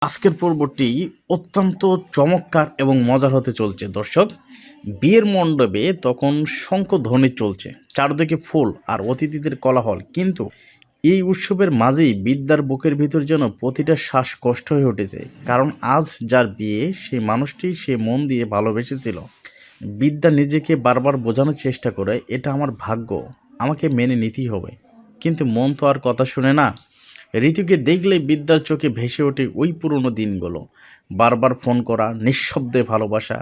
আজকের পর্বটি অত্যন্ত চমৎকার এবং মজার হতে চলছে দর্শক। বিয়ের মণ্ডপে তখন শঙ্খধ্বনি চলছে, চারদিকে ফুল আর অতিথিদের কোলাহল। কিন্তু এই উৎসবের মাঝেই বিদ্যার বুকের ভিতর যেন প্রতিটা শ্বাস কষ্ট হয়ে উঠেছে। কারণ আজ যার বিয়ে, সেই মানুষটি সে মন দিয়ে ভালোবেসেছিল। বিদ্যা নিজেকে বারবার বোঝানোর চেষ্টা করে, এটা আমার ভাগ্য, আমাকে মেনে নিতেই হবে। কিন্তু মন তো আর কথা শুনে না। ঋতুকে দেখলে বিদ্যার চোখে ভেসে ওঠে ওই পুরনো দিনগুলো, বারবার ফোন করা, নিঃশব্দে ভালোবাসা।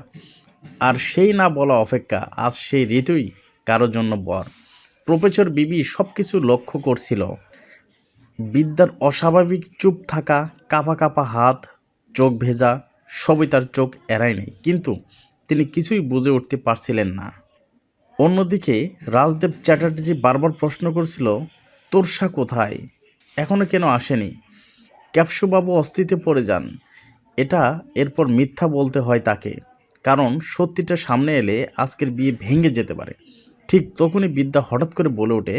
আর সেই না বলা অপেক্ষা, আজ সেই ঋতুই কারোর জন্য বর। প্রফেসর বিবি সব কিছু লক্ষ্য করছিল। বিদ্যার অস্বাভাবিক চুপ থাকা, কাঁপা কাঁপা হাত, চোখ ভেজা, সবই তার চোখ এড়ায়নি। কিন্তু তিনি কিছুই বুঝে উঠতে পারছিলেন না। অন্যদিকে রাজদেব চ্যাটার্জি বারবার প্রশ্ন করছিল, তোরসা কোথায়, এখনও কেন আসেনি? ক্যাপসুবাবু অস্থিতে পড়ে যান। এটা এরপর মিথ্যা বলতে হয় তাকে, কারণ সত্যিটা সামনে এলে আজকের বিয়ে ভেঙে যেতে পারে। ঠিক তখনই বিদ্যা হঠাৎ করে বলে ওঠে,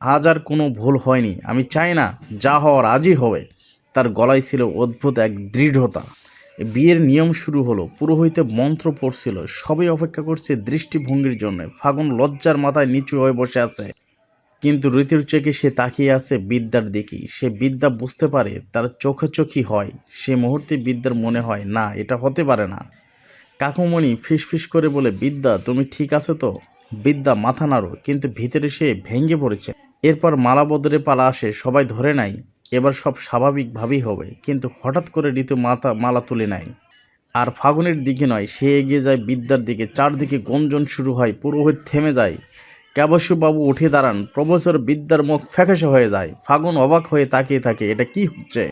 আজ আর কোনো ভুল হয়নি, আমি চাই না, যা হওয়ার আজই হবে। তার গলায় ছিল অদ্ভুত এক দৃঢ়তা। বিয়ের নিয়ম শুরু হলো, পুরোহিতে মন্ত্র পড়ছিল, সবাই অপেক্ষা করছে দৃষ্টিভঙ্গির জন্য। ফাগুন লজ্জার মাথায় নিচু হয়ে বসে আছে, কিন্তু ঋতুর চোখে সে তাকিয়ে আছে বিদ্যার দিকে। সে বিদ্যা বুঝতে পারে, তার চোখাচোখি হয়। সে মুহূর্তে বিদ্যার মনে হয়, না, এটা হতে পারে না। কাকুমণি ফিসফিস করে বলে, বিদ্যা তুমি ঠিক আছে তো? বিদ্যা মাথা নাড়ো, কিন্তু ভিতরে সে ভেঙে পড়েছে। এরপর মালা বদলে পালা আসে, সবাই ধরে নেয় এবার সব স্বাভাবিকভাবেই হবে। কিন্তু হঠাৎ করে ঋতু মালা তুলে নেয়, আর ফাগুনের দিকে নয়, সে এগিয়ে যায় বিদ্যার দিকে। চারদিকে গঞ্জন শুরু হয়, পুরোহিত থেমে যায়, কেবশ্যবাবু উঠে দাঁড়ান, প্রফেসর বিদ্যার মুখ ফ্যাকাশে হয়ে যায়। ফাগুন অবাক হয়ে তাকিয়ে থাকে, এটা কি হচ্ছে?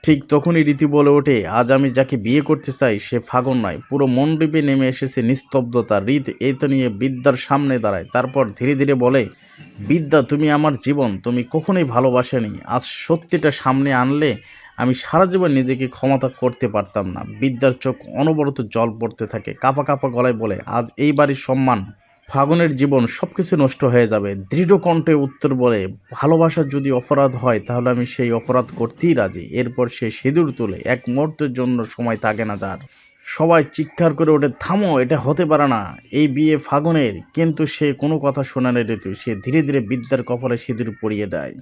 ঠিক তখনই রীতি বলে ওঠে, আজ আমি যাকে বিয়ে করতে চাই সে ফাগুন নয়। পুরো মণ্ডপে নেমে এসেছে নিস্তব্ধতা। রীত এইটা নিয়ে বিদ্যার সামনে দাঁড়ায়, তারপর ধীরে ধীরে বলে, বিদ্যা তুমি আমার জীবন, তুমি কখনোই ভালোবাসেনি। আজ সত্যিটা সামনে আনলে আমি সারা জীবন নিজেকে ক্ষমতা করতে পারতাম না। বিদ্যার চোখ অনবরত জল পড়তে থাকে, কাঁপা কাঁপা গলায় বলে, আজ এই বাড়ির সম্মান, ফাগুনের জীবন সব কিছু নষ্ট হয়ে যাবে। দৃঢ় কণ্ঠে উত্তর বলে, ভালোবাসা যদি অপরাধ হয় তাহলে আমি সেই অপরাধ করতেই রাজি। এরপর সে সিঁদুর তুলে, এক মুহূর্তের জন্য সময় থাকে না যার। সবাই চিৎকার করে ওঠে, থামো, এটা হতে পারে না, এই বিয়ে ফাগুনের। কিন্তু সে কোনো কথা শোনে না ঋতু। সে ধীরে ধীরে বিদ্যার কপালে সিঁদুর পরিয়ে দেয়।